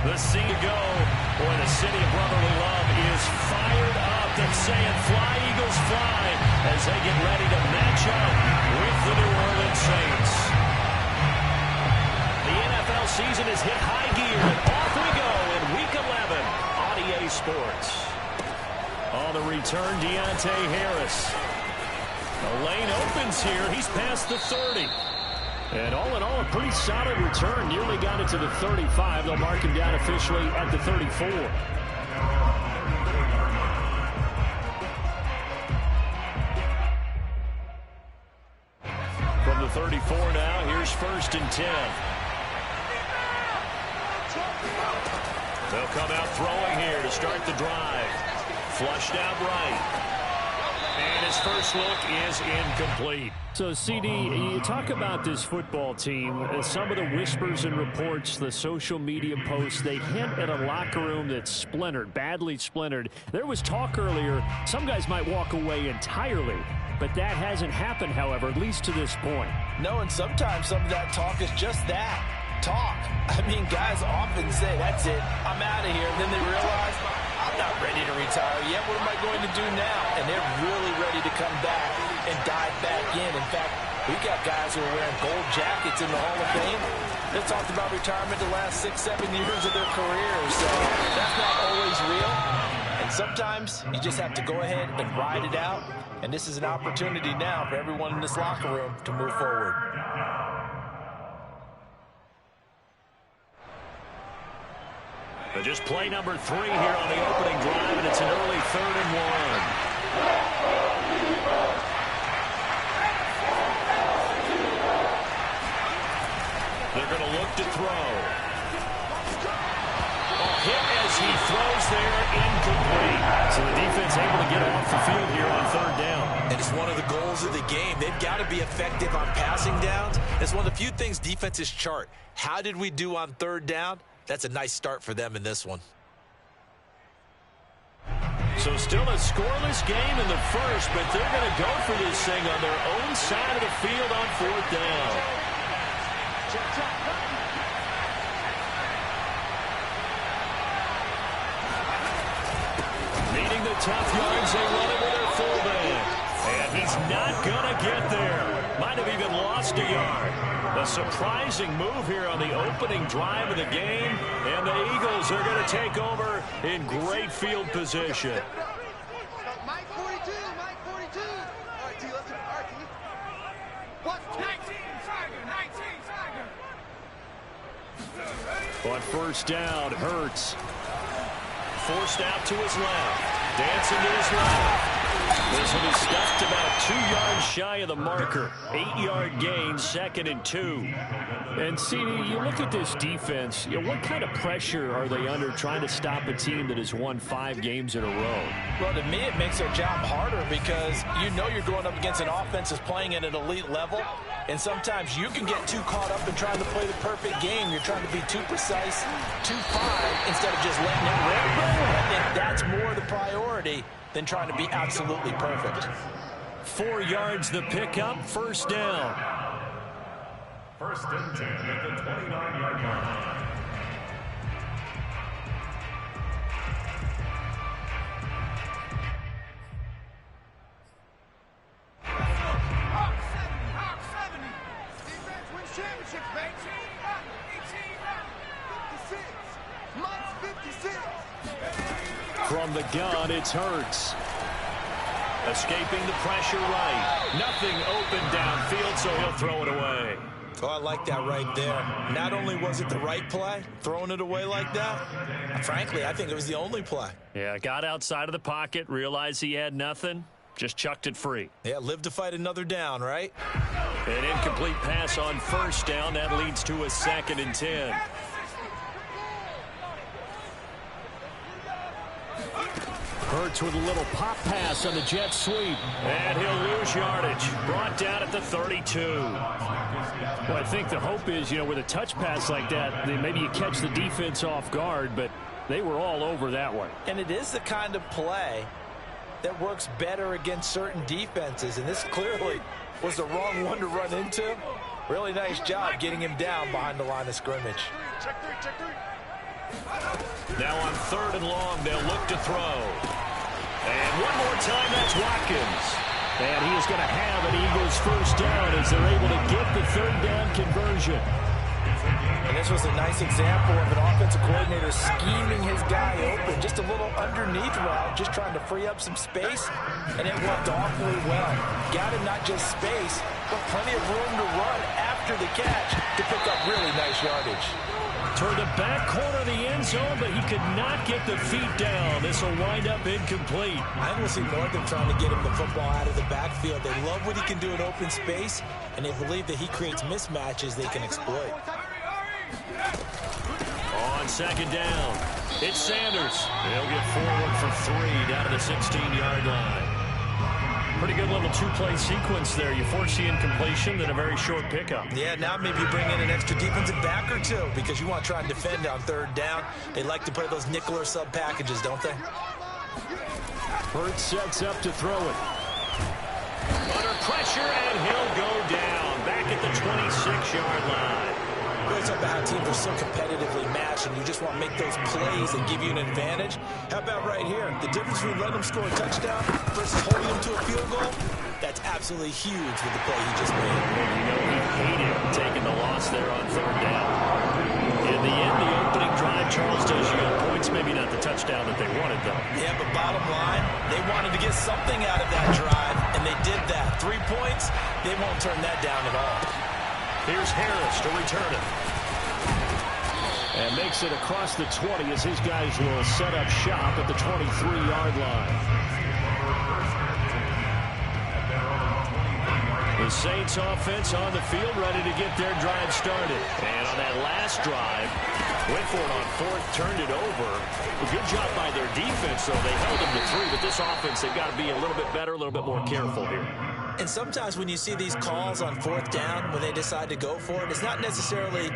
The scene to go. Boy, the city of brotherly love is fired up. They're saying fly, Eagles, fly, as they get ready to match up with the New Orleans Saints. The NFL season has hit high gear, and off we go in Week 11 on EA Sports. On the return, Deontay Harris. The lane opens here. He's past the 30. And all in all, a pretty solid return. Nearly got it to the 35. They'll mark him down officially at the 34. From the 34 now, here's 1st and 10. They'll come out throwing here to start the drive. Flushed out right. And his first look is incomplete. So, CD, you talk about this football team. Some of the whispers and reports, the social media posts, they hint at a locker room that's splintered, badly splintered. There was talk earlier, some guys might walk away entirely. But that hasn't happened, however, at least to this point. No, and sometimes some of that talk is just that, talk. I mean, guys often say, that's it, I'm out of here. And then they realize, I'm not ready to retire yet. What am I going to do now? And they're really ready to come back and dive back in. In fact, we got guys who are wearing gold jackets in the Hall of Fame. They talked about retirement the last 6-7 years of their careers. So that's not always real. And sometimes you just have to go ahead and ride it out. And this is an opportunity now for everyone in this locker room to move forward. But just play number 3 here on the opening drive, and it's an early 3rd and 1. They're going to look to throw. Hit as he throws there, incomplete. So the defense able to get off the field here on 3rd down. And it's one of the goals of the game. They've got to be effective on passing downs. It's one of the few things defenses chart. How did we do on 3rd down? That's a nice start for them in this one. So still a scoreless game in the first, but they're going to go for this thing on their own side of the field on 4th down. Needing the tough yards, they run it with their fullback. And he's not going to get there. Might have even lost a yard. A surprising move here on the opening drive of the game. And the Eagles are going to take over in great field position. Mike 42, Mike 42. All right, T, let's do it. All right, T. What's 19, Tiger, 19, Tiger. On 1st down, Hurts. Forced out to his left. Dancing to his left. This will be stuffed about 2 yards shy of the marker. 8-yard gain, 2nd and 2. And, CD, you look at this defense, what kind of pressure are they under trying to stop a team that has won 5 games in a row? Well, to me, it makes their job harder because you know you're going up against an offense that's playing at an elite level. And sometimes you can get too caught up in trying to play the perfect game. You're trying to be too precise, too fine, instead of just letting it rip. I think that's more the priority than trying to be absolutely perfect. 4 yards the pickup, 1st down. 1st and 10 at the 29-yard line. From the gun, it's Hurts. Escaping the pressure right. Nothing open downfield, so he'll throw it away. Oh, I like that right there. Not only was it the right play, throwing it away like that, frankly, I think it was the only play. Yeah, got outside of the pocket, realized he had nothing, just chucked it free. Yeah, live to fight another down, right? An incomplete pass on 1st down. That leads to a 2nd and 10. Hurts with a little pop pass on the jet sweep. And he'll lose yardage. Brought down at the 32. Well, I think the hope is, with a touch pass like that, maybe you catch the defense off guard, but they were all over that one. And it is the kind of play that works better against certain defenses, and this clearly was the wrong one to run into. Really nice job getting him down behind the line of scrimmage. Check three. Now on 3rd and long, they'll look to throw. And one more time, that's Watkins. And he is going to have an Eagles first down as they're able to get the 3rd down conversion. And this was a nice example of an offensive coordinator scheming his guy open. Just a little underneath route, just trying to free up some space, and it worked awfully well. Got him not just space, but plenty of room to run after the catch to pick up really nice yardage. Toward the back corner of the end zone, but he could not get the feet down. This will wind up incomplete. I will see more of them trying to get him the football out of the backfield. They love what he can do in open space, and they believe that he creates mismatches they can exploit. On 2nd down, it's Sanders. They'll get forward for 3 down to the 16-yard line. Pretty good little 2-play sequence there. You force the incompletion, then a very short pickup. Yeah, now maybe you bring in an extra defensive back or two because you want to try and defend on 3rd down. They like to play those nickel or sub packages, don't they? Hurts sets up to throw it. Under pressure, and he'll go down. Back at the 26-yard line. Really talk about how teams are so competitively matched, and you just want to make those plays that give you an advantage. How about right here? The difference between letting them score a touchdown versus holding them to a field goal, that's absolutely huge with the play he just made. And you know he hated taking the loss there on 3rd down. In the end, the opening drive, Charles does you got points, maybe not the touchdown that they wanted, though. Yeah, but bottom line, they wanted to get something out of that drive, and they did that. 3 points, they won't turn that down at all. Here's Harris to return it. And makes it across the 20 as his guys will set up shop at the 23-yard line. The Saints offense on the field ready to get their drive started. And on that last drive, went for it on 4th, turned it over. A good job by their defense, though. They held them to 3, but this offense, they've got to be a little bit better, a little bit more careful here. And sometimes when you see these calls on 4th down, when they decide to go for it, it's not necessarily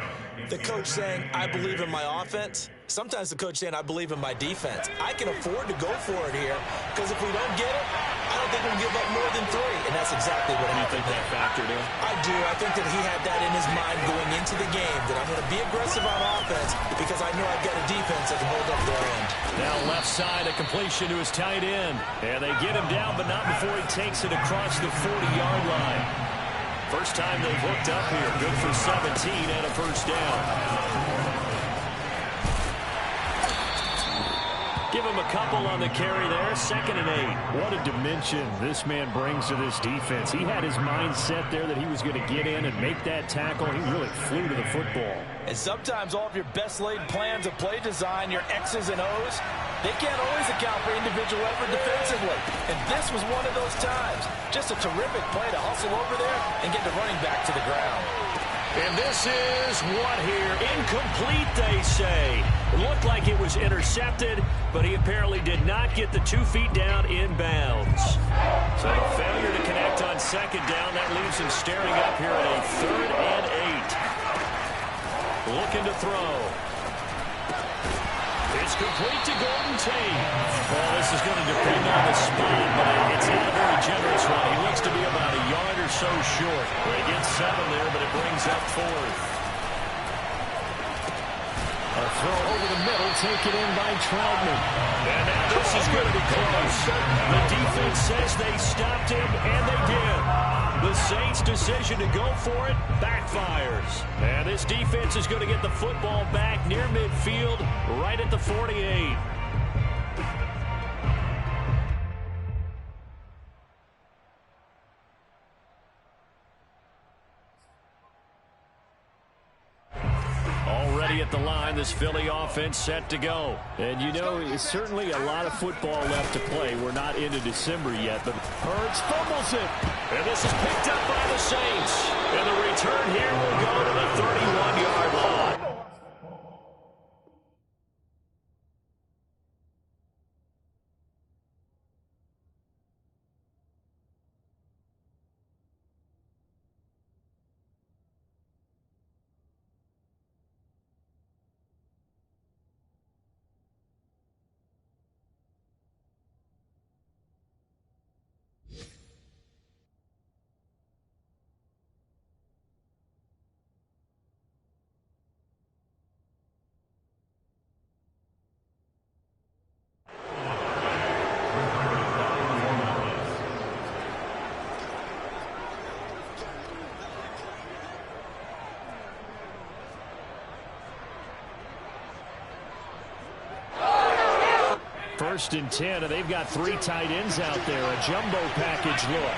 the coach saying, I believe in my offense. Sometimes the coach saying, I believe in my defense. I can afford to go for it here because if we don't get it, I don't think we'll give up more than 3. And that's exactly what happened. You think that factored in? I do. I think that he had that in his mind going into the game, that I'm going to be aggressive on offense because I know I've got a defense that can hold up their end. Now left side, a completion to his tight end. And they get him down, but not before he takes it across the 40-yard line. First time they've hooked up here. Good for 17 and a first down. Give him a couple on the carry there. 2nd and 8. What a dimension this man brings to this defense. He had his mind set there that he was going to get in and make that tackle. He really flew to the football. And sometimes all of your best laid plans of play design, your X's and O's, they can't always account for individual effort defensively. And this was one of those times. Just a terrific play to hustle over there and get the running back to the ground. And this is what here? Incomplete, they say. It looked like it was intercepted, but he apparently did not get the 2 feet down in bounds. So a failure to connect on 2nd down. That leaves him staring up here at a 3rd and 8. Looking to throw. It's complete to Gordon Tate. Well, this is going to depend on the spot, but it's not a very generous one. He looks to be about a yard or so short. They get 7 there, but it brings up 4th. A throw over the middle, taken in by Troutman. And now this is going to be close. The defense says they stopped him, and they did. The Saints' decision to go for it backfires. And this defense is going to get the football back near midfield, right at the 48. Already at the line, this Philly offense set to go. And you know, it's certainly a lot of football left to play. We're not into December yet, but Hurts fumbles it. And this is picked up by the Saints. And the return here will go to the 31-yard line. 1st and 10, and they've got 3 tight ends out there. A jumbo package look.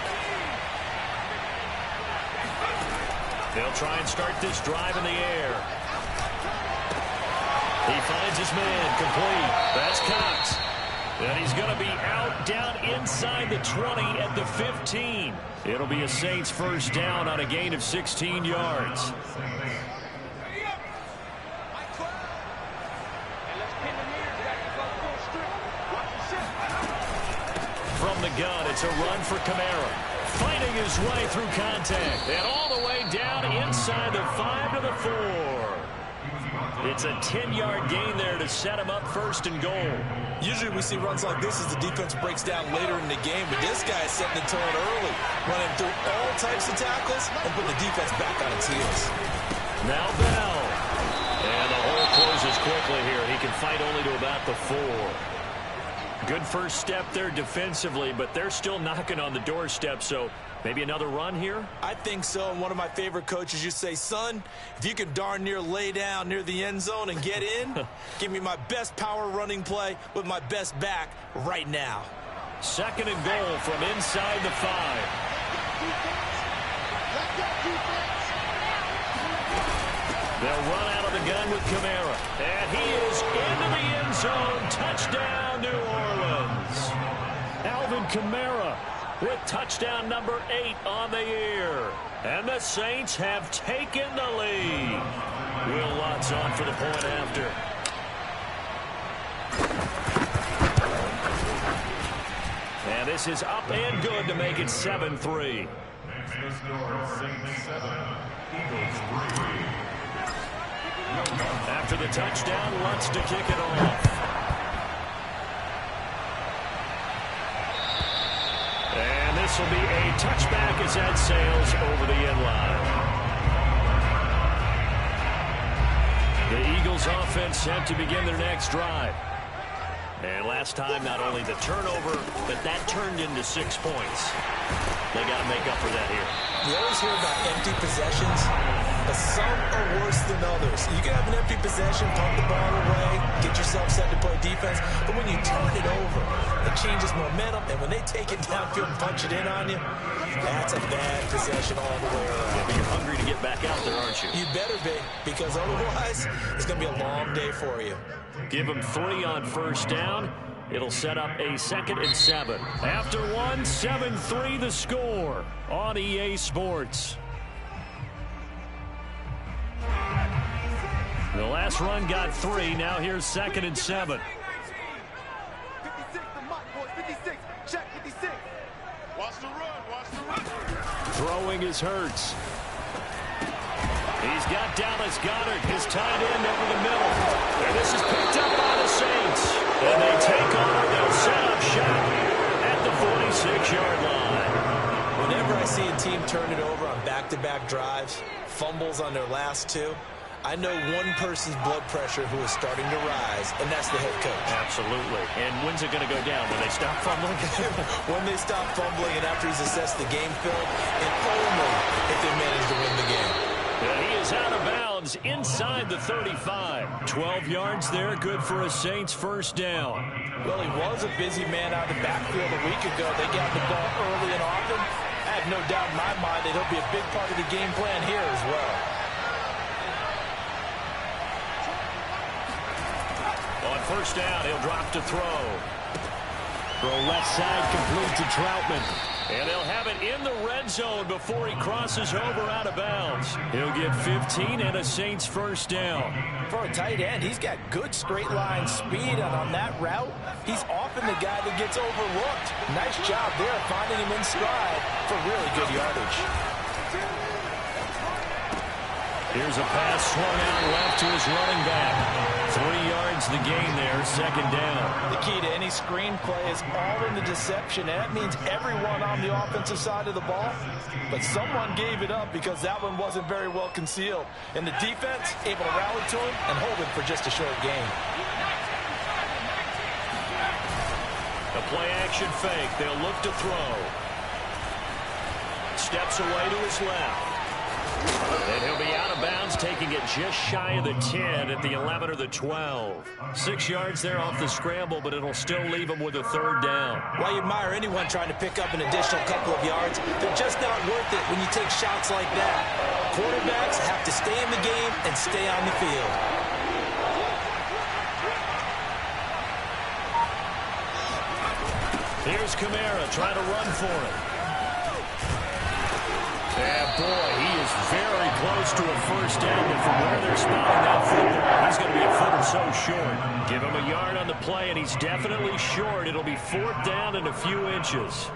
They'll try and start this drive in the air. He finds his man, complete. That's Cox. And he's going to be out down inside the 20 at the 15. It'll be a Saints first down on a gain of 16 yards. From the gun, it's a run for Kamara. Fighting his way through contact. And all the way down inside the 5 to the 4. It's a 10-yard gain there to set him up 1st and goal. Usually we see runs like this as the defense breaks down later in the game, but this guy is setting the tone early, running through all types of tackles and putting the defense back on its heels. Now Bell. And the hole closes quickly here. He can fight only to about the 4. Good first step there defensively, but they're still knocking on the doorstep, so maybe another run here? I think so. And one of my favorite coaches used to say, son, if you can darn near lay down near the end zone and get in, give me my best power running play with my best back right now. 2nd and goal from inside the 5. They'll run out of the gun with Kamara. And he is into the end zone. Touchdown, New Orleans. Alvin Kamara with touchdown number 8 on the year. And the Saints have taken the lead. Will Lutz on for the point after. And this is up and good to make it 7-3. After the touchdown, Lutz to kick it off. And this will be a touchback as that sails over the end line. The Eagles offense set to begin their next drive. And last time, not only the turnover, but that turned into 6 points. They got to make up for that here. You always hear about empty possessions, but some are worse than others. You can have an empty possession, pump the ball away, get yourself set to play defense, but when you turn it over, it changes momentum, and when they take it downfield and punch it in on you, that's a bad possession all the way around. Yeah, but you're hungry to get back out there, aren't you? You better be, because otherwise, it's going to be a long day for you. Give them 3 on first down. It'll set up a 2nd and 7. After 1, 7-3 the score on EA Sports. The last run got 3. Now here's 2nd and 7. 56, the mark, boys. 56. Check 56. Watch the run. Watch the run. Throwing is Hurts. He's got Dallas Goedert, his tight end, over the middle. And this is picked up by the Saints. And they take over. They'll set up shop at the 46-yard line. Whenever I see a team turn it over on back-to-back drives, fumbles on their last 2, I know one person's blood pressure who is starting to rise, and that's the head coach. Absolutely. And when's it going to go down? When they stop fumbling? When they stop fumbling and after he's assessed the game film, and only if they manage to win the game. And he is out of bounds inside the 35. 12 yards there, good for a Saints first down. Well, he was a busy man out of the backfield a week ago. They got the ball early and often. I have no doubt in my mind that he'll be a big part of the game plan here as well. On first down, he'll drop to throw. Throw left side complete to Troutman. And they'll have it in the red zone before he crosses over out of bounds. He'll get 15 and a Saints first down. For a tight end, he's got good straight line speed, and on that route, he's often the guy that gets overlooked. Nice job there finding him in stride for really good yardage. Here's a pass swung out left to his running back. 3 yards the gain there, second down. The key to any screen play is all in the deception, and that means everyone on the offensive side of the ball. But someone gave it up because that one wasn't very well concealed. And the defense able to rally to him and hold him for just a short gain. A play action fake. They'll look to throw. Steps away to his left. And he'll be out of bounds, taking it just shy of the 10 at the 11 or the 12. 6 yards there off the scramble, but it'll still leave him with a third down. Well, you admire anyone trying to pick up an additional couple of yards. They're just not worth it when you take shots like that. Quarterbacks have to stay in the game and stay on the field. Here's Kamara trying to run for it. And boy, he is very close to a first down, but from where they're spotting that football, he's going to be a foot or so short. Give him a yard on the play, and he's definitely short. It'll be 4th down and a few inches.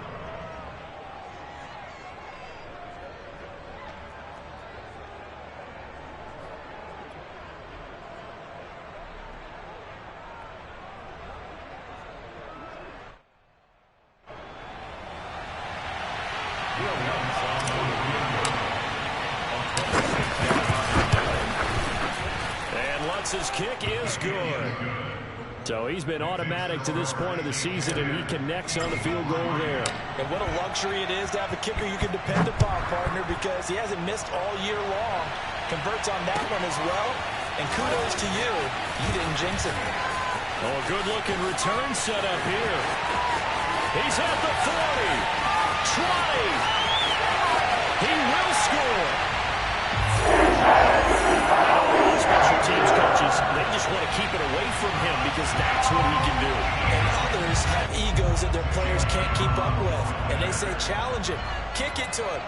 His kick is good. So he's been automatic to this point of the season, and he connects on the field goal there. And what a luxury it is to have a kicker you can depend upon, partner, because he hasn't missed all year long. Converts on that one as well. And kudos to you. You didn't jinx it. Oh, a good-looking return set up here. He's at the 40. 20. He will score. Special teams coaches, they just want to keep it away from him because that's what he can do. And others have egos that their players can't keep up with. And they say, challenge him, kick it to him.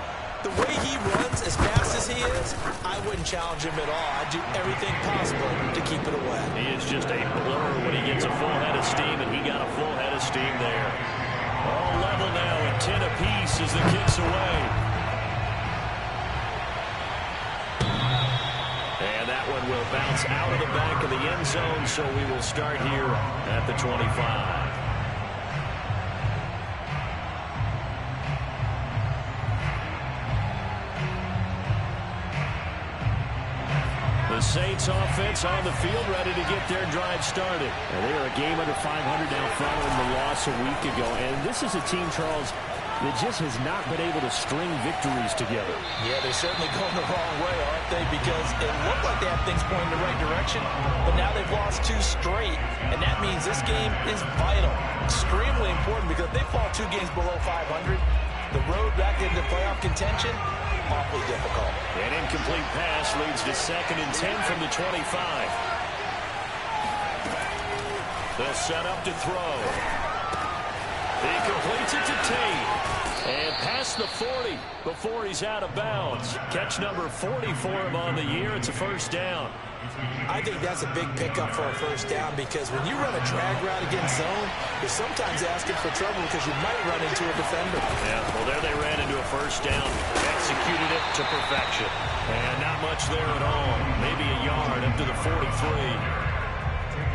The way he runs as fast as he is, I wouldn't challenge him at all. I'd do everything possible to keep it away. He is just a blur when he gets a full head of steam, and he got a full head of steam there. All level now at 10 apiece as the kick's away. And that one will bounce out of the back of the end zone, so we will start here at the 25. The Saints offense on the field, ready to get their drive started. And they are a game under 500 now following the loss a week ago. And this is a team, Charles, that just has not been able to string victories together. Yeah, they're certainly going the wrong way, aren't they? Because it looked like they had things pointing in the right direction, but now they've lost 2 straight, and that means this game is vital, extremely important, because if they fall 2 games below 500, the road back into playoff contention, awfully difficult. An incomplete pass leads to 2nd and 10 from the 25. They'll set up to throw. He completes it to Tate. And past the 40 before he's out of bounds. Catch number 40 for him on the year. It's a first down. I think that's a big pickup for a first down, because when you run a drag route against zone, you're sometimes asking for trouble because you might run into a defender. Yeah, well, there they ran into a first down. Executed it to perfection. And not much there at all. Maybe a yard up to the 43.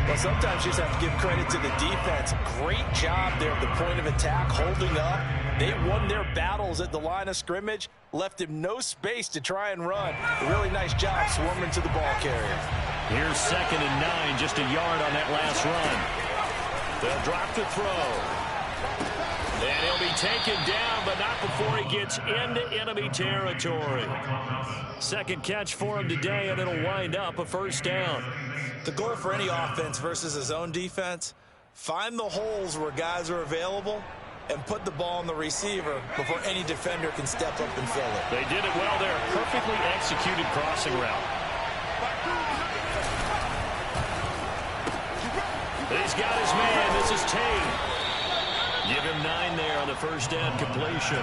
Well, sometimes you just have to give credit to the defense. Great job there at the point of attack, holding up. They won their battles at the line of scrimmage, left him no space to try and run. A really nice job swarming to the ball carrier. Here's 2nd and 9, just a yard on that last run. They'll drop the throw. And he'll be taken down, but not before he gets into enemy territory. 2nd catch for him today, and it'll wind up a first down. The goal for any offense versus a zone defense, find the holes where guys are available and put the ball on the receiver before any defender can step up and fill it. They did it well there. Perfectly executed crossing route. He's got his man. This is Tate. Give him 9 there on the first down completion.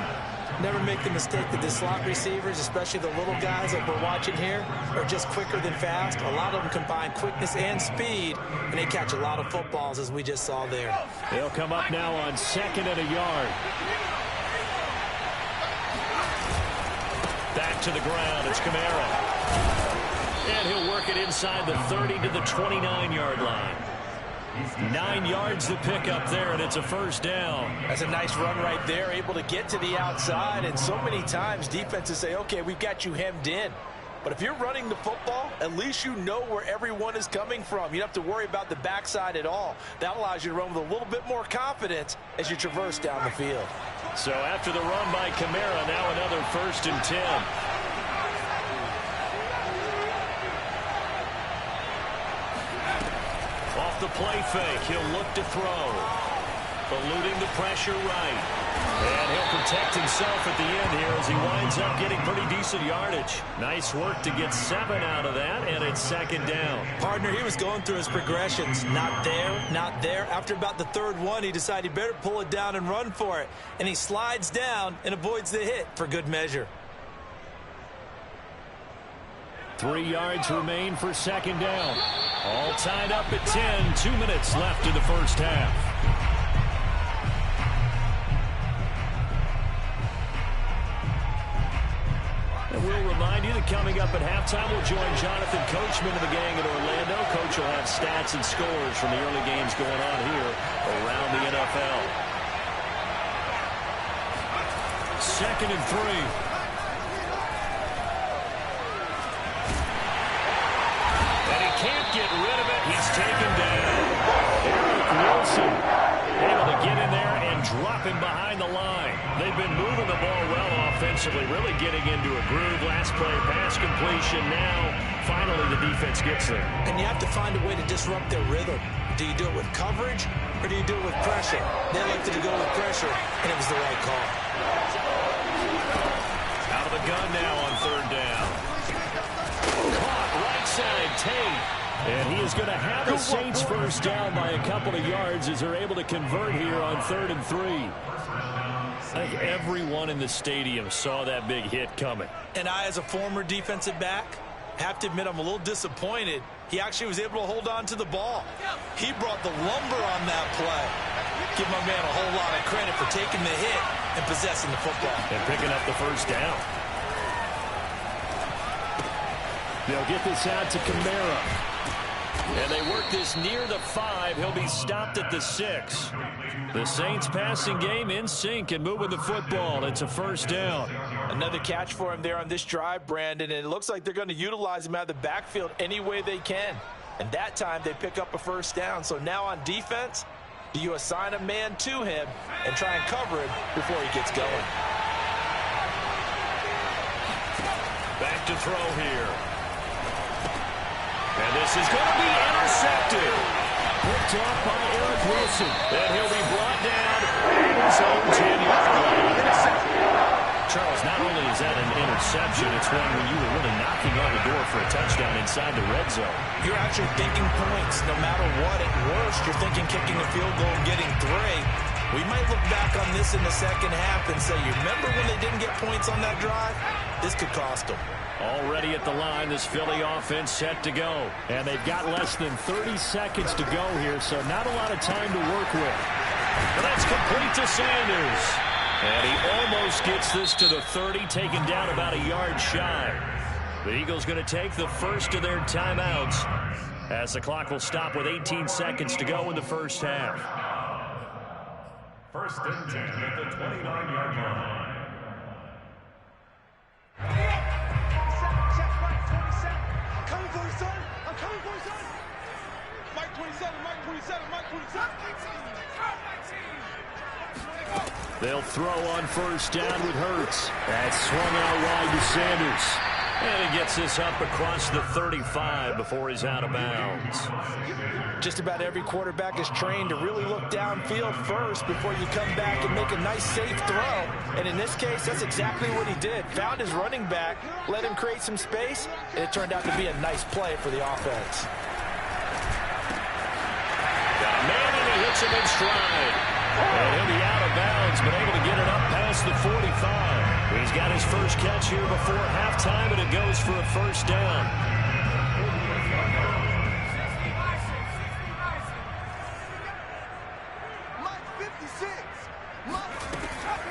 Never make the mistake that the slot receivers, especially the little guys that we're watching here, are just quicker than fast. A lot of them combine quickness and speed, and they catch a lot of footballs, as we just saw there. They'll come up now on 2nd and a yard. Back to the ground. It's Kamara. And he'll work it inside the 30 to the 29-yard line. 9 yards to pick up there, and it's a first down. That's a nice run right there, able to get to the outside. And so many times defenses say, okay, we've got you hemmed in. But if you're running the football, at least you know where everyone is coming from. You don't have to worry about the backside at all. That allows you to run with a little bit more confidence as you traverse down the field. So after the run by Kamara, now another 1st and 10. off the play fake. He'll look to throw. Eluding the pressure right. And he'll protect himself at the end here as he winds up getting pretty decent yardage. Nice work to get 7 out of that, and it's second down. Partner, he was going through his progressions. Not there, not there. After about the third one, he decided he better pull it down and run for it. And he slides down and avoids the hit for good measure. 3 yards remain for second down. All tied up at 10. 2 minutes left in the first half. And we'll remind you that coming up at halftime, we'll join Jonathan Coachman and the gang in Orlando. Coach will have stats and scores from the early games going on here around the NFL. 2nd and 3. And he can't get rid of it. He's taken down. Eric Wilson able to get in there and drop him behind the line. They've been moving the ball well offensively, really getting into a groove. Last play, pass completion. Now, finally, the defense gets there. And you have to find a way to disrupt their rhythm. Do you do it with coverage, or do you do it with pressure? They elected to go with pressure, and it was the right call. Out of the gun now on 3rd down. Caught right side, Tate. And he is going to have the Saints first down by a couple of yards as they're able to convert here on 3rd and 3. I think everyone in the stadium saw that big hit coming. And I, as a former defensive back, have to admit I'm a little disappointed. He actually was able to hold on to the ball. He brought the lumber on that play. Give my man a whole lot of credit for taking the hit and possessing the football. And picking up the first down. They'll get this out to Kamara. And they work this near the 5. He'll be stopped at the 6. The Saints passing game in sync and moving the football. It's a first down. Another catch for him there on this drive, Brandon, and it looks like they're going to utilize him out of the backfield any way they can. And that time they pick up a first down. So now on defense, do you assign a man to him and try and cover him before he gets going? Back to throw here. And this is going to be intercepted. Picked off by Eric Wilson. And he'll be brought down at his own 10-yard line. Charles, not only is that an interception, it's one when you were really knocking on the door for a touchdown inside the red zone. You're actually thinking points. No matter what, at worst, you're thinking kicking the field goal and getting 3. We might look back on this in the second half and say, you remember when they didn't get points on that drive? This could cost them. Already at the line, this Philly offense set to go. And they've got less than 30 seconds to go here, so not a lot of time to work with. And that's complete to Sanders. And he almost gets this to the 30, taken down about a yard shy. The Eagles going to take the first of their timeouts as the clock will stop with 18 seconds to go in the first half. 1st and 10 at the 29-yard line. They'll throw on first down with Hurts. That's swung out wide to Sanders. And he gets this up across the 35 before he's out of bounds. Just about every quarterback is trained to really look downfield first before you come back and make a nice, safe throw. And in this case, that's exactly what he did. Found his running back, let him create some space, and it turned out to be a nice play for the offense. Got a man, and he hits him in stride. And he'll be out of bounds, but able to get it up past the 45. He's got his first catch here before halftime, and it goes for a first down.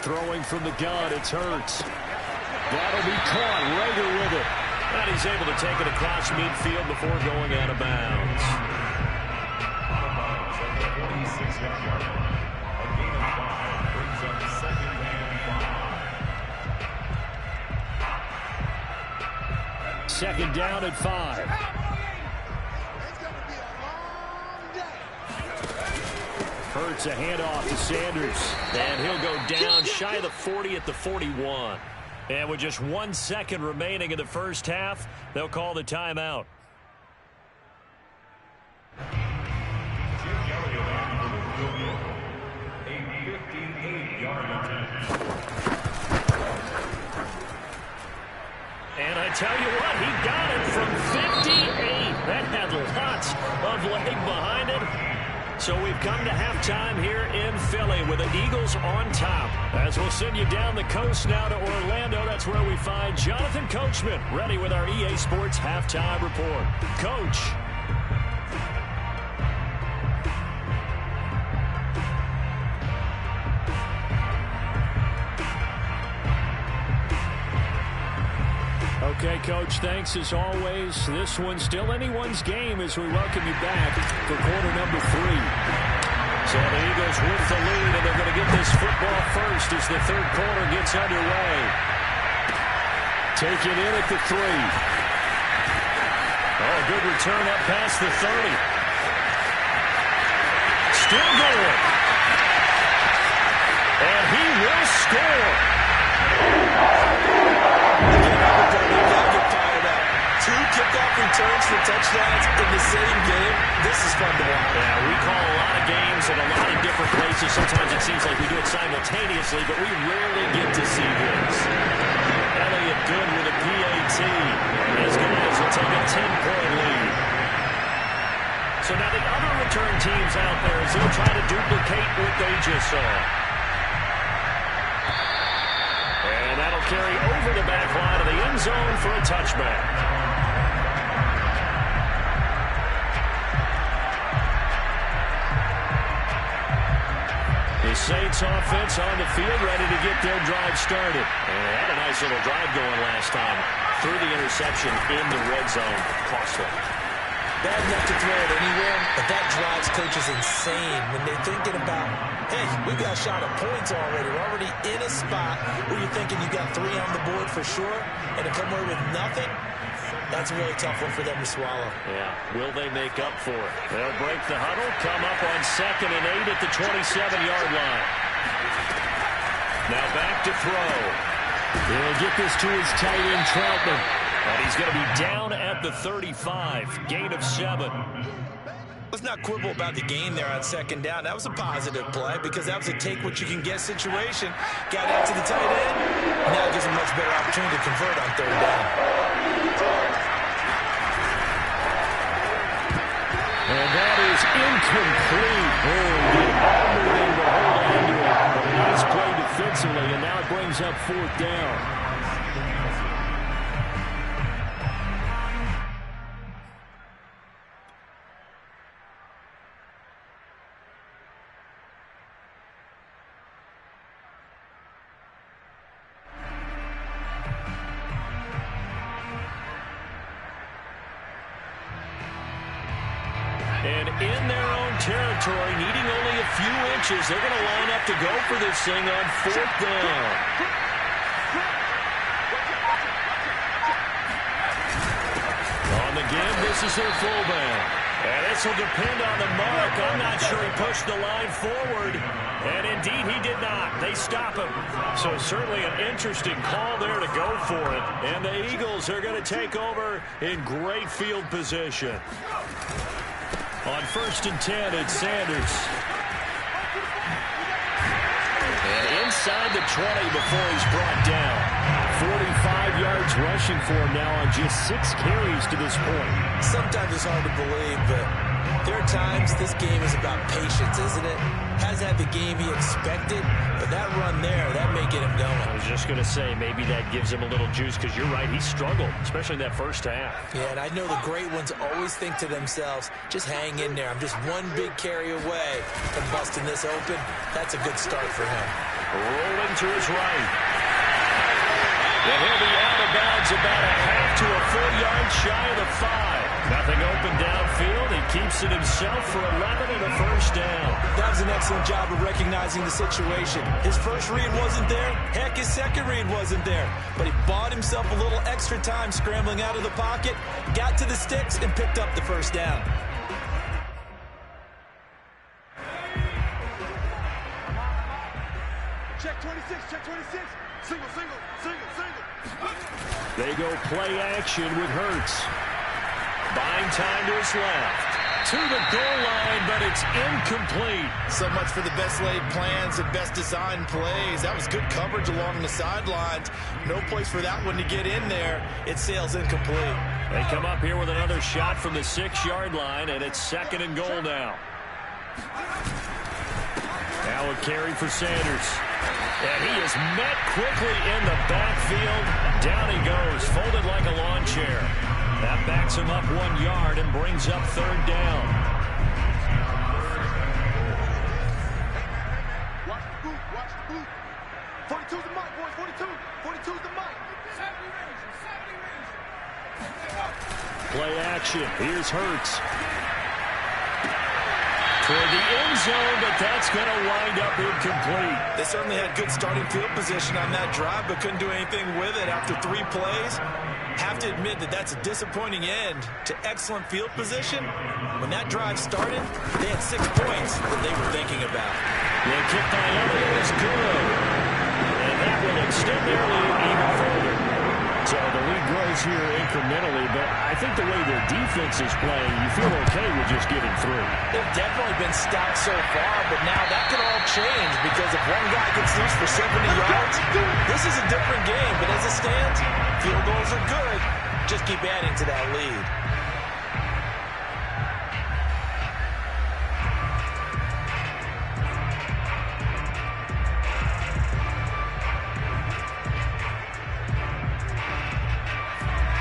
Throwing from the gun, it's Hurts. That'll be caught. Rager with it. And he's able to take it across midfield before going out of bounds. Second down at 5. Hurts a handoff to Sanders. And he'll go down shy of the 40 at the 41. And with just 1 second remaining in the first half, they'll call the timeout. field goal. A 58-yard attempt. And I tell you what, he got it from 58. That had lots of leg behind it. So we've come to halftime here in Philly with the Eagles on top. As we'll send you down the coast now to Orlando, that's where we find Jonathan Coachman ready with our EA Sports halftime report. Coach. Okay, Coach, thanks as always. This one's still anyone's game as we welcome you back for quarter number 3. So the Eagles with the lead, and they're going to get this football first as the third quarter gets underway. Take it in at the 3. Oh, good return up past the 30. Still going. And he will score. Two kickoff returns for touchdowns in the same game. This is fun to watch. Yeah, we call a lot of games in a lot of different places. Sometimes it seems like we do it simultaneously, but we rarely get to see this. Elliott good with a PAT. And his guys will take a 10-point lead. So now the other return teams out there as they'll try to duplicate what they just saw. And that'll carry over the back line of the end zone for a touchback. The Saints offense on the field ready to get their drive started. And they had a nice little drive going last time. Through the interception in the red zone. Costly. Bad enough to throw it anywhere, but that drives coaches insane when they're thinking about, hey, we've got a shot at points already. We're already in a spot where you're thinking you got 3 on the board for sure, and to come away with nothing, that's a really tough one for them to swallow. Yeah, will they make up for it? They'll break the huddle, come up on 2nd and 8 at the 27-yard line. Now back to throw. He'll get this to his tight end, Troutman. And he's going to be down at the 35. Gain of 7. Let's not quibble about the gain there on 2nd down. That was a positive play because that was a take-what-you-can-get situation. Got out to the tight end. Now it gives him a much better opportunity to convert on 3rd down. And that is incomplete. Oh, they almost able to hold on to it. But nice play defensively, and now it brings up 4th down. And in their own territory, needing only a few inches, they're going to line up to go for this thing on 4th down. On the give, this is their fullback. And this will depend on the mark. I'm not sure he pushed the line forward. And indeed, he did not. They stop him. So certainly an interesting call there to go for it. And the Eagles are going to take over in great field position. On 1st and 10, it's Sanders. And inside the 20 before he's brought down. 45 yards rushing for him now on just 6 carries to this point. Sometimes it's hard to believe, but there are times this game is about patience, isn't it? Hasn't had the game he expected, but that run there, that may get him going. I was just going to say, maybe that gives him a little juice, because you're right, he struggled, especially in that first half. Yeah, and I know the great ones always think to themselves, just hang in there. I'm just one big carry away from busting this open. That's a good start for him. Rolling to his right. And he'll be out of bounds about a half to a full yard shy of the 5. Nothing open downfield. He keeps it himself for 11 and a first down. That was an excellent job of recognizing the situation. His first read wasn't there. Heck, his second read wasn't there. But he bought himself a little extra time scrambling out of the pocket, got to the sticks, and picked up the first down. Check 26, check 26. Single, single, single, single. They go play action with Hurts. Buying time to his left. To the goal line, but it It's incomplete. So much for the best laid plans and best designed plays. That was good coverage along the sidelines. No place for that one to get in there. It sails incomplete. They come up here with another shot from the 6-yard line, and it's 2nd and goal now. Now a carry for Sanders. And he is met quickly in the backfield. Down he goes, folded like a lawn chair. That backs him up 1 yard and brings up 3rd down. Watch the boot, watch the boot. 42's the mic, boys, 42. 42's the mic. 70 range. Play action. Here's Hurts. Toward the end zone, but that's going to wind up incomplete. They certainly had good starting field position on that drive, but couldn't do anything with it after 3 plays. Have to admit that that's a disappointing end to excellent field position. When that drive started, they had 6 points that they were thinking about. The kick by Elliott is good. And that will extend their lead even further. So the lead grows here incrementally, but I think the way their defense is playing, you feel okay with just getting through. They've definitely been stout so far, but now that could all change because if one guy gets loose for 70 yards, this is a different game. But as it stands, field goals are good. Just keep adding to that lead.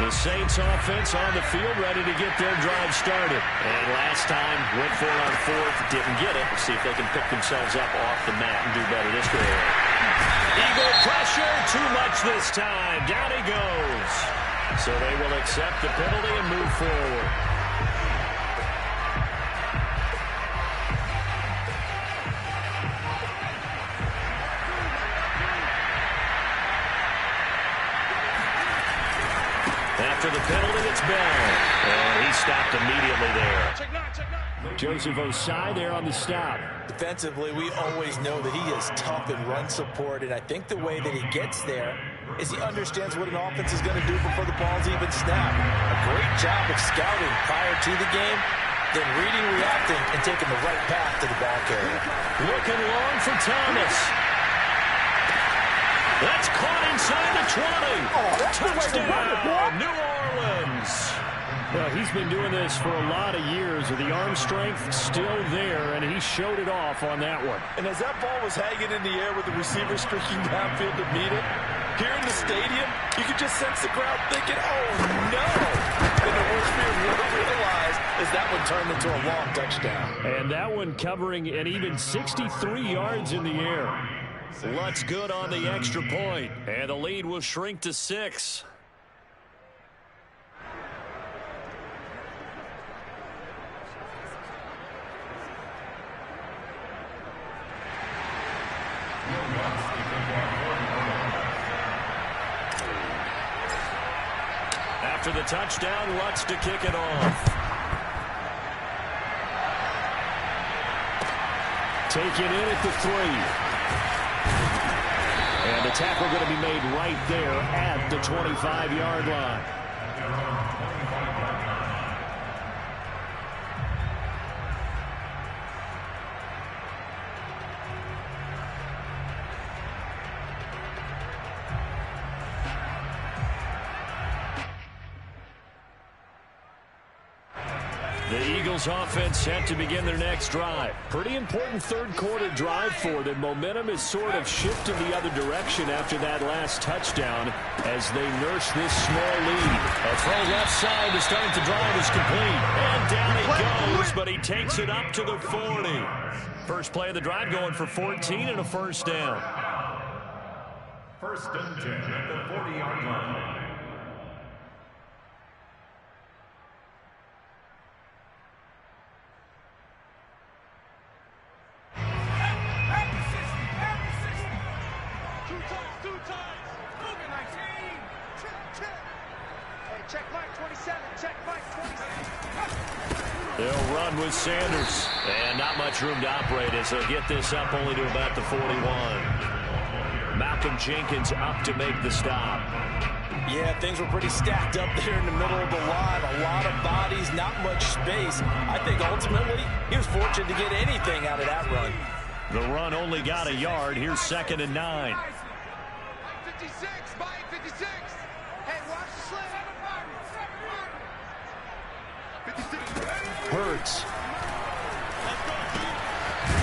The Saints offense on the field, ready to get their drive started. And last time, went for it on 4th, didn't get it. We'll see if they can pick themselves up off the mat and do better this way. Eagle pressure, too much this time. Down he goes. So they will accept the penalty and move forward. After the penalty, it's Bell. And he stopped immediately there. Joseph Osai there on the stop. Defensively, we always know that he is tough in run support, and I think the way that he gets there is he understands what an offense is going to do before the ball's even snapped. A great job of scouting prior to the game, then reading, reacting, and taking the right path to the ball carrier. Looking long for Thomas. That's caught inside the 20. Touchdown, New Orleans. Well, he's been doing this for a lot of years. The arm strength still there, and he showed it off on that one. And as that ball was hanging in the air with the receiver streaking downfield to meet it, here in the stadium, you could just sense the crowd thinking, oh, no. And the worst fear really realized as that one turned into a long touchdown. And that one covering an even 63 yards in the air. Lutz good on the extra point, and the lead will shrink to 6. After the touchdown, Lutz to kick it off. Taken in at the 3. And the tackle going to be made right there at the 25-yard line. The Eagles offense set to begin their next drive. Pretty important third-quarter drive for them. Momentum is sort of shifted the other direction after that last touchdown as they nurse this small lead. A throw left side to start the drive is complete. And down he goes, but he takes it up to the 40. First play of the drive going for 14 and a first down. 1st and 10 at the 40-yard line. Check Mike 27. Check Mike 27. They'll run with Sanders. And not much room to operate as they'll get this up only to about the 41. Malcolm Jenkins up to make the stop. Yeah, things were pretty stacked up there in the middle of the line. A lot of bodies, not much space. I think ultimately he was fortunate to get anything out of that run. The run only got a yard. Here's 2nd and 9. 56, Mike 56. Hey, watch the sling. 56. Hurts.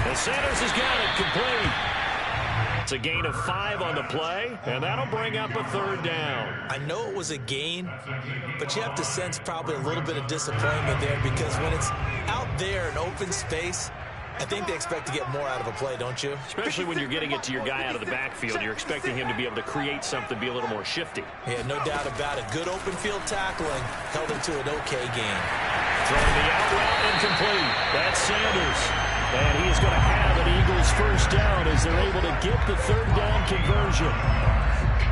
And Sanders has got it complete. It's a gain of 5 on the play, and that'll bring up a 3rd down. I know it was a gain, but you have to sense probably a little bit of disappointment there because when it's out there in open space, I think they expect to get more out of a play, don't you? Especially when you're getting it to your guy out of the backfield. You're expecting him to be able to create something, be a little more shifty. Yeah, no doubt about it. Good open field tackling held him to an okay gain. Throwing the out route incomplete. That's Sanders. And he is going to have an Eagles 1st down as they're able to get the 3rd down conversion.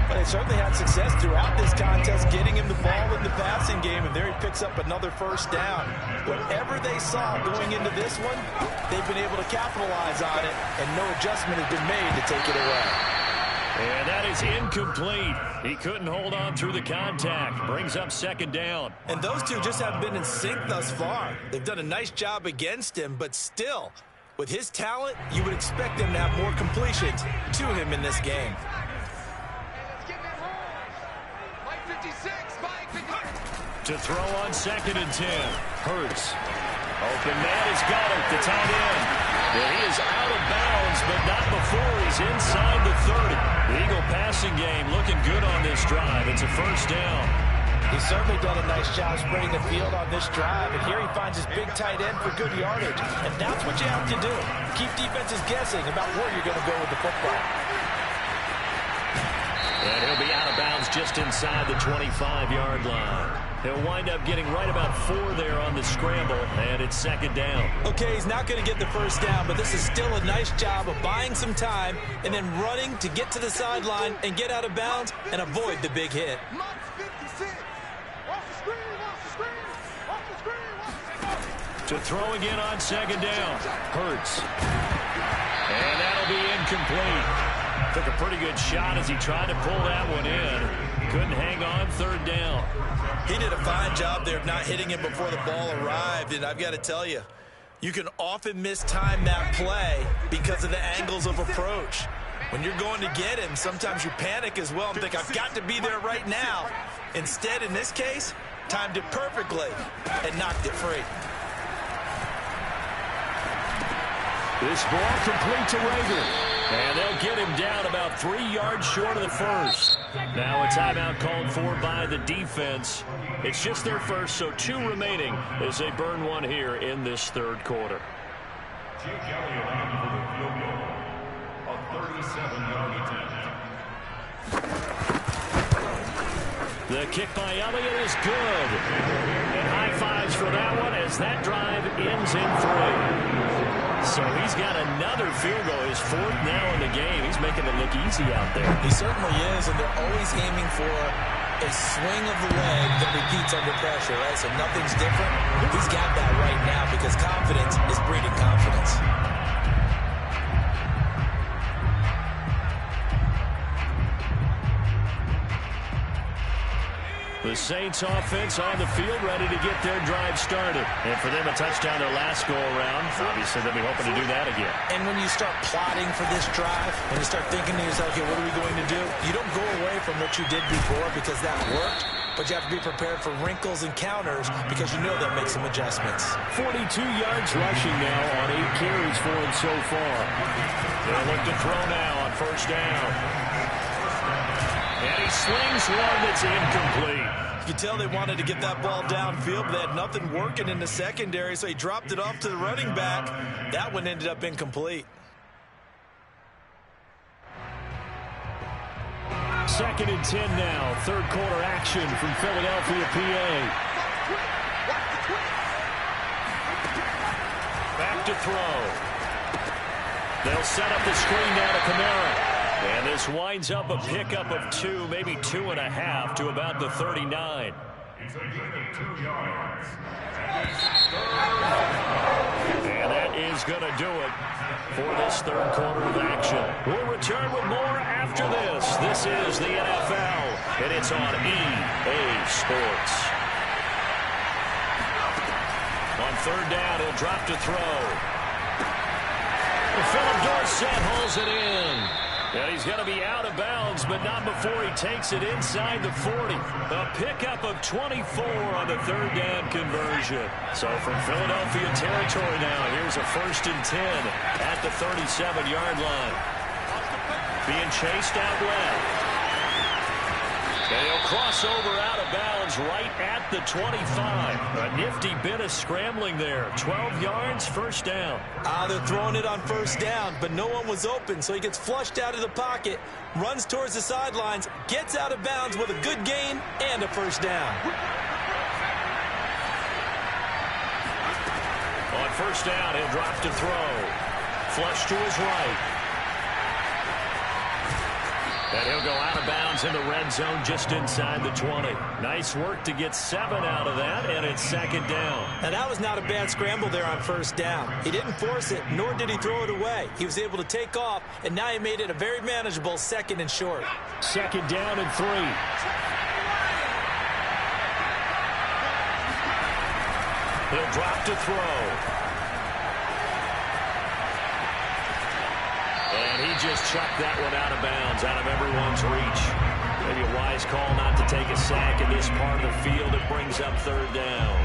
But they certainly had success throughout this contest, getting him the ball in the passing game, and there he picks up another 1st down. Whatever they saw going into this one, they've been able to capitalize on it, and no adjustment has been made to take it away. And that is incomplete. He couldn't hold on through the contact. Brings up 2nd down. And those two just haven't been in sync thus far. They've done a nice job against him, but still, with his talent, you would expect him to have more completions to him in this game. To throw on 2nd and 10. Hurts. Open man has got it. The tight end. And he is out of bounds, but not before he's inside the 30. The Eagle passing game looking good on this drive. It's a 1st down. He's certainly done a nice job spreading the field on this drive, and here he finds his big tight end for good yardage. And that's what you have to do. Keep defenses guessing about where you're going to go with the football. And he'll be out of bounds just inside the 25-yard line. He'll wind up getting right about 4 there on the scramble, and it's 2nd down. Okay, he's not going to get the 1st down, but this is still a nice job of buying some time and then running to get to the sideline and get out of bounds and avoid the big hit. To throw again on 2nd down. Hurts. And that'll be incomplete. Took a pretty good shot as he tried to pull that one in. Couldn't hang on 3rd down. He did a fine job there of not hitting him before the ball arrived, and I've got to tell you, you can often mistime that play because of the angles of approach. When you're going to get him, sometimes you panic as well and think, I've got to be there right now. Instead, in this case, timed it perfectly and knocked it free. This ball complete to Rager. And they'll get him down about 3 yards short of the 1st. Now a timeout called for by the defense. It's just their 1st, so 2 remaining as they burn 1 here in this 3rd quarter. Chip Kelly allowed for the field goal. A 37-yard attempt. The kick by Elliott is good. And high fives for that one as that drive ends in 3. So he's got another field goal, his 4th now in the game. He's making it look easy out there. He certainly is, and they're always aiming for a swing of the leg that repeats under pressure, right? So nothing's different. He's got that right now because confidence is breeding confidence. The Saints offense on the field ready to get their drive started. And for them, a touchdown their last go-around. Obviously, they'll be hoping to do that again. And when you start plotting for this drive, and you start thinking to yourself, okay, what are we going to do? You don't go away from what you did before because that worked, but you have to be prepared for wrinkles and counters because you know they'll make some adjustments. 42 yards rushing now on 8 carries for him so far. They'll look to throw now on 1st down. And he slings one that's incomplete. You can tell they wanted to get that ball downfield, but they had nothing working in the secondary, so he dropped it off to the running back. That one ended up incomplete. 2nd and 10 now. 3rd quarter action from Philadelphia, PA. Back to throw. They'll set up the screen down to Kamara. And this winds up a pickup of 2, maybe 2.5 to about the 39. It's a gain of 2 yards. And that is going to do it for this third quarter of action. We'll return with more after this. This is the NFL, and it's on EA Sports. On third down, he'll drop to throw. Philip Dorsett hauls it in. And he's going to be out of bounds, but not before he takes it inside the 40. A pickup of 24 on the third down conversion. So from Philadelphia territory now, here's a 1st and 10 at the 37-yard line. Being chased out left. And he'll cross over out of bounds right at the 25. A nifty bit of scrambling there. 12 yards, 1st down. They're throwing it on 1st down, but no one was open, so he gets flushed out of the pocket, runs towards the sidelines, gets out of bounds with a good gain and a 1st down. On 1st down, he'll drop to throw. Flush to his right. And he'll go out of bounds in the red zone just inside the 20. Nice work to get 7 out of that, and it's 2nd down. Now, that was not a bad scramble there on 1st down. He didn't force it, nor did he throw it away. He was able to take off, and now he made it a very manageable 2nd and short. 2nd down and 3. He'll drop to throw. And he just chucked that one out of bounds, out of everyone's reach. Maybe a wise call not to take a sack in this part of the field. It brings up 3rd down.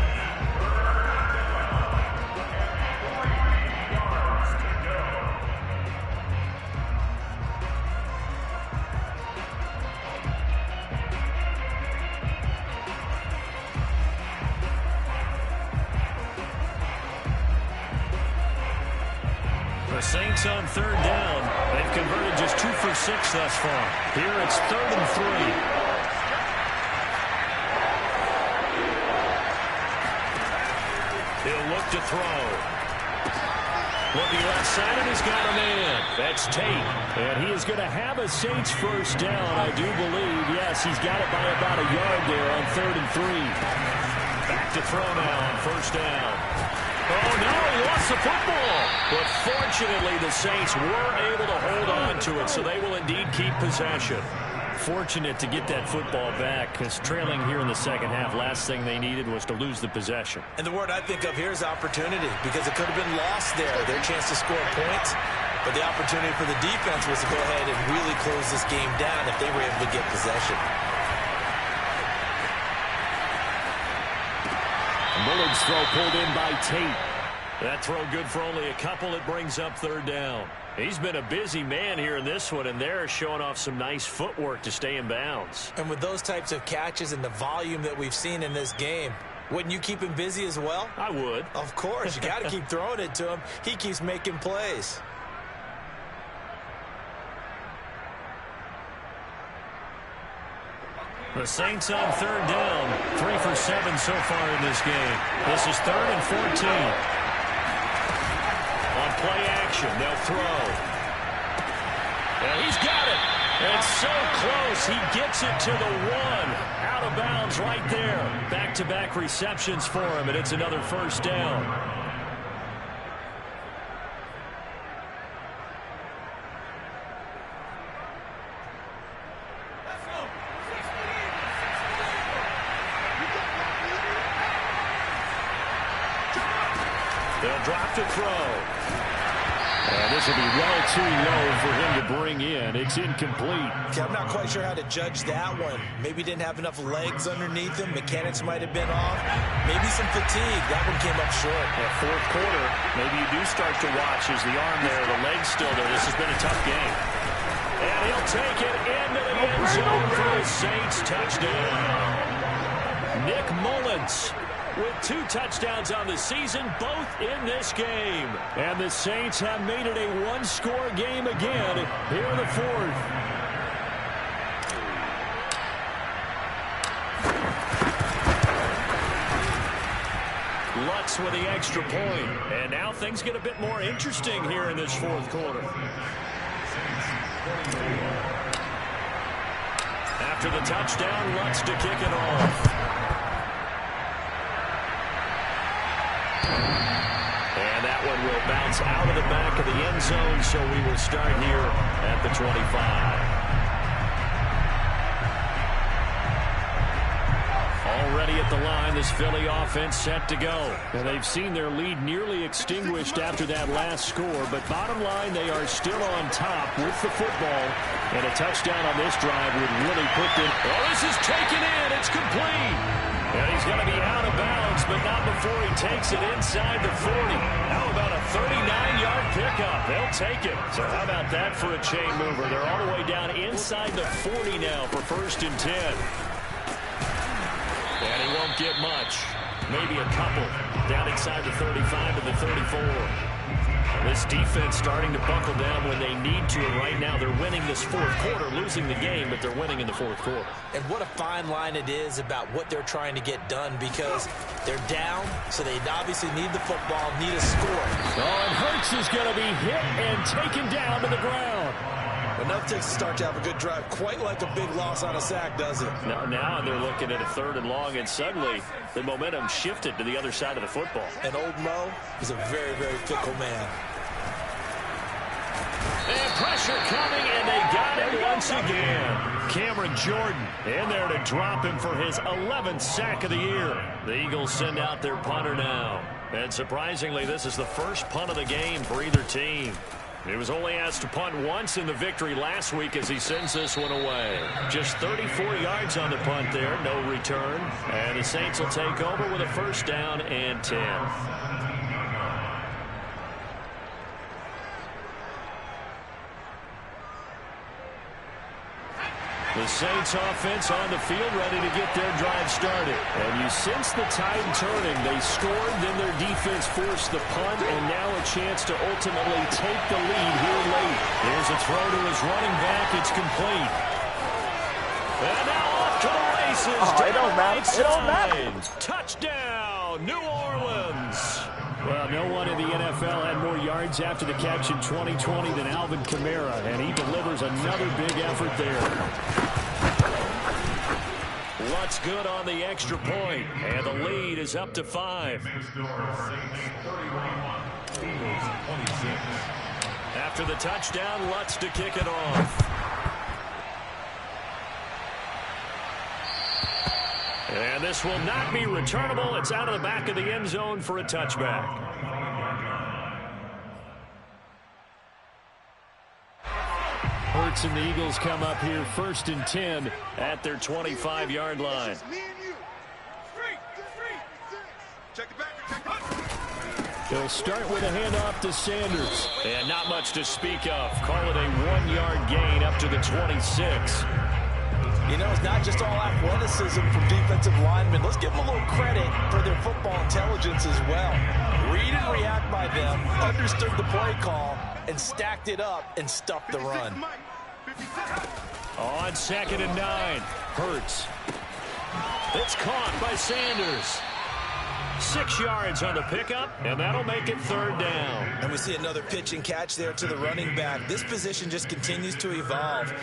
Saints on 3rd down. They've converted just 2 for 6 thus far. Here it's 3rd and 3. He'll look to throw. Looking left side, and he's got a man. That's Tate. And he is going to have a Saints 1st down, I do believe. Yes, he's got it by about a yard there on 3rd and 3. Back to throw now on 1st down. Oh, no, he lost the football. But fortunately, the Saints were able to hold on to it, so they will indeed keep possession. Fortunate to get that football back, because trailing here in the 2nd half, last thing they needed was to lose the possession. And the word I think of here is opportunity, because it could have been lost there, their chance to score points. But the opportunity for the defense was to go ahead and really close this game down if they were able to get possession. Bullard's throw pulled in by Tate. That throw good for only a couple. It brings up 3rd down. He's been a busy man here in this one, and they're showing off some nice footwork to stay in bounds. And with those types of catches and the volume that we've seen in this game, wouldn't you keep him busy as well? I would. Of course. You got to keep throwing it to him. He keeps making plays. The Saints on 3rd down. 3 for 7 so far in this game. This is 3rd and 14. On play action, they'll throw. And he's got it. It's so close. He gets it to the 1. Out of bounds right there. Back-to-back receptions for him, and it's another 1st down. They'll drop to throw. And this will be well too low for him to bring in. It's incomplete. Okay, I'm not quite sure how to judge that one. Maybe didn't have enough legs underneath him. Mechanics might have been off. Maybe some fatigue. That one came up short. At 4th quarter, maybe you do start to watch as the arm there, the leg's still there. This has been a tough game. And he'll take it into the end zone for the Saints touchdown. Nick Mullins with 2 touchdowns on the season, both in this game. And the Saints have made it a 1-score game again here in the 4th. Lutz with the extra point. And now things get a bit more interesting here in this 4th quarter. After the touchdown, Lutz to kick it off. And that one will bounce out of the back of the end zone, so we will start here at the 25. Already at the line, this Philly offense set to go. And they've seen their lead nearly extinguished after that last score. But bottom line, they are still on top with the football. And a touchdown on this drive would really put them. Oh, this is taken in. It's complete. And he's going to be out of bounds, but not before he takes it inside the 40. How about a 39-yard pickup? They'll take it. So how about that for a chain mover? They're all the way down inside the 40 now for 1st and 10. And he won't get much. Maybe a couple. Down inside the 35 to the 34. This defense starting to buckle down when they need to. And right now they're winning this 4th quarter, losing the game, but they're winning in the 4th quarter. And what a fine line it is about what they're trying to get done, because they're down, so they obviously need the football, need a score. Oh, and Hurts is going to be hit and taken down to the ground. Enough takes to start to have a good drive. Quite like a big loss on a sack, does it? Now they're looking at a 3rd and long, and suddenly the momentum shifted to the other side of the football. And old Mo is a very, very fickle man. And pressure coming, and they got him once again. Cameron Jordan in there to drop him for his 11th sack of the year. The Eagles send out their punter now. And surprisingly, this is the first punt of the game for either team. He was only asked to punt once in the victory last week as he sends this one away. Just 34 yards on the punt there, no return. And the Saints will take over with a 1st down and 10. The Saints offense on the field ready to get their drive started. And you sense the tide turning. They scored, then their defense forced the punt, and now a chance to ultimately take the lead here late. Here's a throw to his running back. It's complete. And now off to the races. Oh, it don't matter. It don't matter. Touchdown, New Orleans. Well, no one in the NFL had more yards after the catch in 2020 than Alvin Kamara, and he delivers another big effort there. Lutz good on the extra point, and the lead is up to 5. After the touchdown, Lutz to kick it off. And this will not be returnable. It's out of the back of the end zone for a touchback. Hurts and the Eagles come up here 1st and 10 at their 25-yard line. They'll start with a handoff to Sanders. And not much to speak of. Call it a 1-yard gain up to the 26. You know, it's not just all athleticism from defensive linemen. Let's give them a little credit for their football intelligence as well. Read and react by them, understood the play call, and stacked it up and stuffed the run. On 2nd and 9, Hurts. It's caught by Sanders. 6 yards on the pickup, and that'll make it 3rd down. And we see another pitch and catch there to the running back. This position just continues to evolve.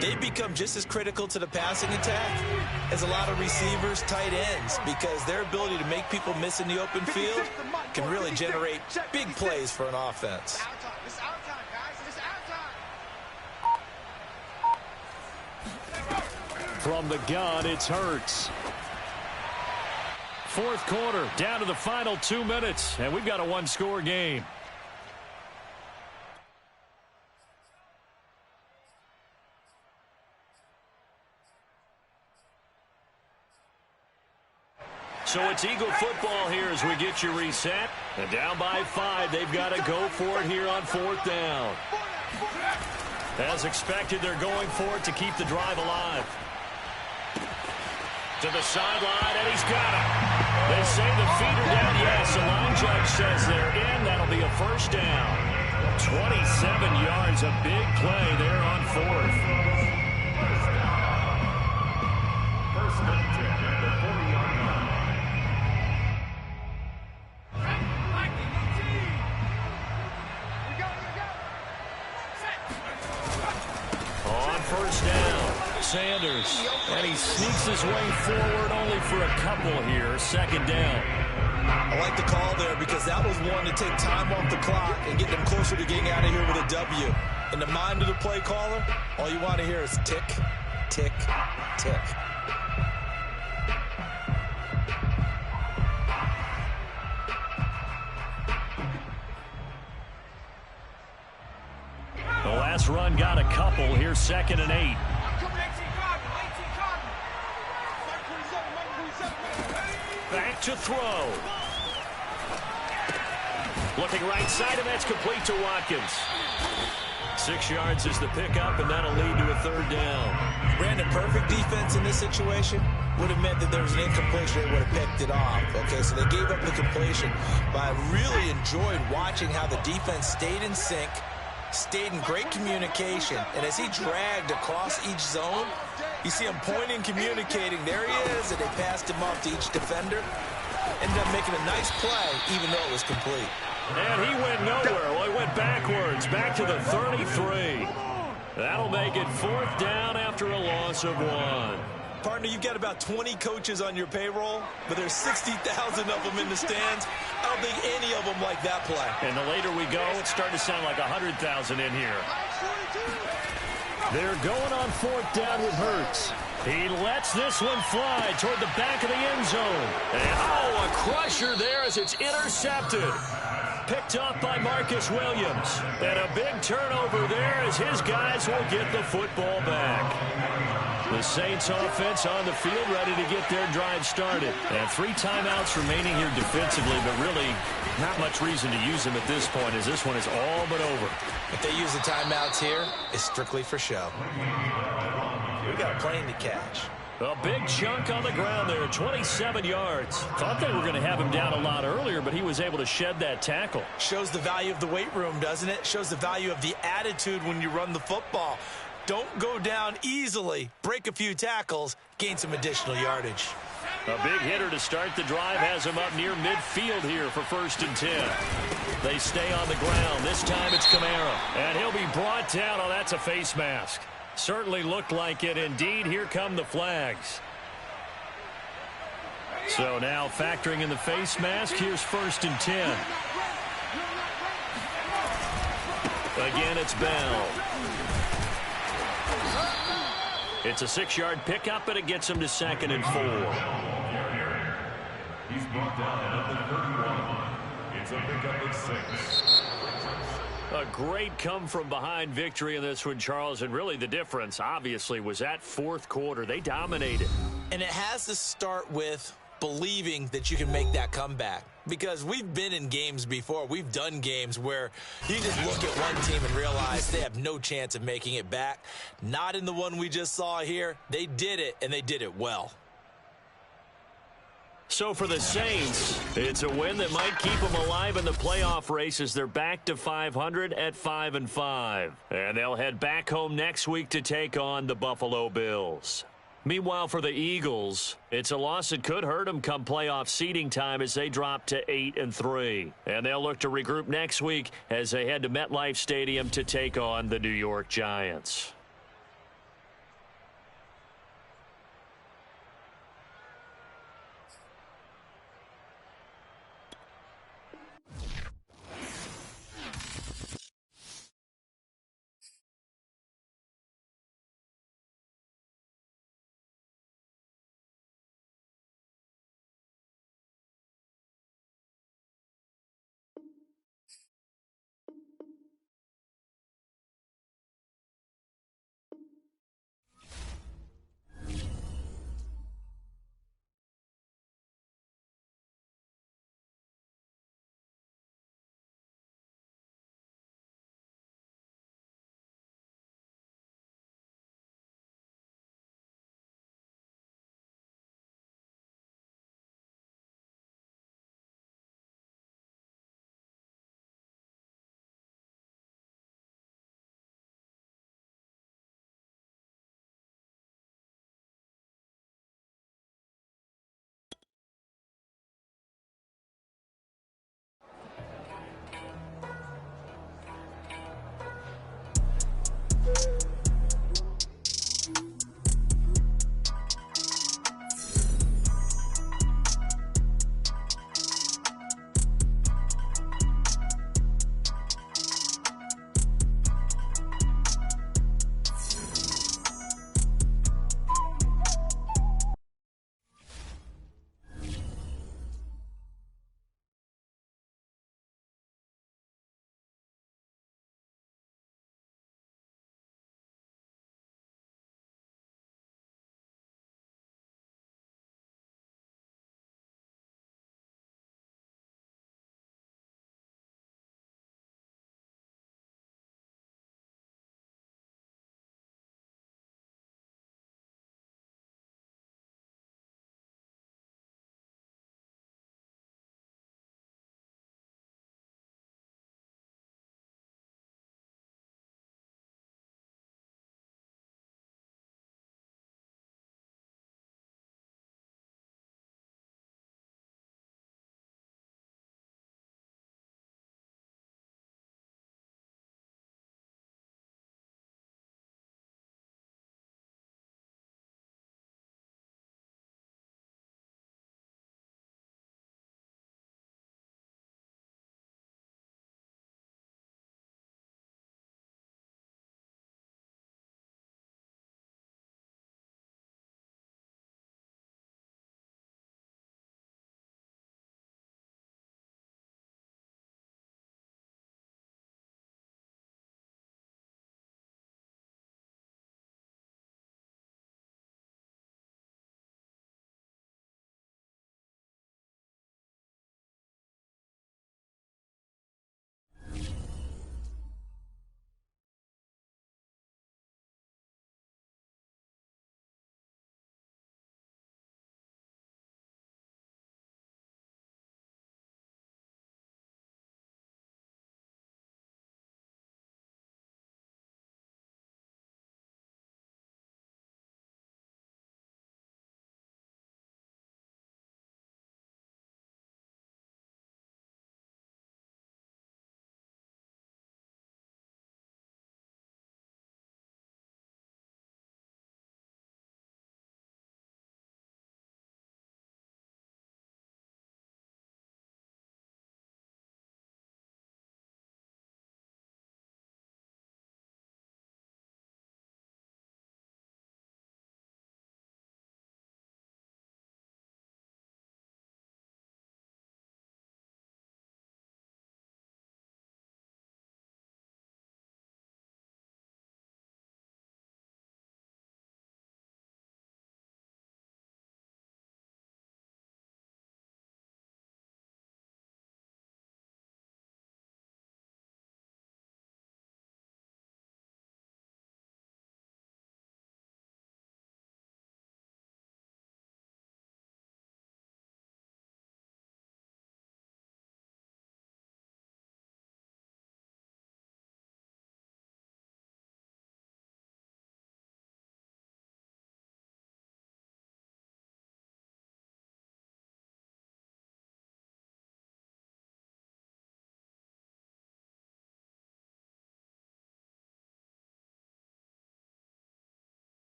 They become just as critical to the passing attack as a lot of receivers, tight ends, because their ability to make people miss in the open field can really generate big plays for an offense. From the gun, it's Hurts. 4th quarter, down to the final 2 minutes, and we've got a 1-score game. So it's Eagle football here as we get you reset. And down by 5, they've got to go for it here on 4th down. As expected, they're going for it to keep the drive alive. To the sideline, and he's got it. They say the feet are down. Yes, the line judge says they're in. That'll be a 1st down. 27 yards, a big play there on 4th. First and 10 at the 40-yard line. On 1st down, Sanders. And he sneaks his way forward only for a couple here. 2nd down. I like the call there because that was one to take time off the clock and get them closer to getting out of here with a W. In the mind of the play caller, all you want to hear is tick, tick, tick. The last run got a couple. Here's 2nd and 8. Back to throw. Looking right side, and that's complete to Watkins. 6 yards is the pickup, and that'll lead to a 3rd down. Brandon, perfect defense in this situation would have meant that there was an incompletion. They would have picked it off. Okay, so they gave up the completion. But I really enjoyed watching how the defense stayed in sync, stayed in great communication. And as he dragged across each zone, you see him pointing, communicating. There he is, and they passed him off to each defender. Ended up making a nice play, even though it was complete. And he went nowhere. Well, he went backwards, back to the 33. That'll make it 4th down after a loss of 1. Partner, you've got about 20 coaches on your payroll, but there's 60,000 of them in the stands. I don't think any of them like that play. And the later we go, it's starting to sound like 100,000 in here. They're going on 4th down with Hurts. He lets this one fly toward the back of the end zone. And, a crusher there as it's intercepted. Picked off by Marcus Williams. And a big turnover there as his guys will get the football back. The Saints offense on the field ready to get their drive started. And 3 timeouts remaining here defensively, but really not much reason to use them at this point as this one is all but over. If they use the timeouts here, it's strictly for show. We got a plane to catch. A big chunk on the ground there, 27 yards. Thought they were going to have him down a lot earlier, but he was able to shed that tackle. Shows the value of the weight room, doesn't it? Shows the value of the attitude when you run the football. Don't go down easily. Break a few tackles, gain some additional yardage. A big hitter to start the drive has him up near midfield here for 1st and 10. They stay on the ground. This time it's Kamara. And he'll be brought down. Oh, that's a face mask. Certainly looked like it. Indeed, here come the flags. So now factoring in the face mask, here's 1st and 10. Again, it's Bell. It's a 6-yard pickup, but it gets him to 2nd and 4. He's brought down at the 31. It's a pickup of 6. A great come-from-behind victory in this one, Charles, and really the difference, obviously, was that 4th quarter. They dominated. And it has to start with believing that you can make that comeback. Because we've been in games before. We've done games where you just look at one team and realize they have no chance of making it back. Not in the one we just saw here. They did it, and they did it well. So for the Saints, it's a win that might keep them alive in the playoff races. They're back to 500 at 5-5. And they'll head back home next week to take on the Buffalo Bills. Meanwhile, for the Eagles, it's a loss that could hurt them come playoff seeding time as they drop to 8-3. And they'll look to regroup next week as they head to MetLife Stadium to take on the New York Giants.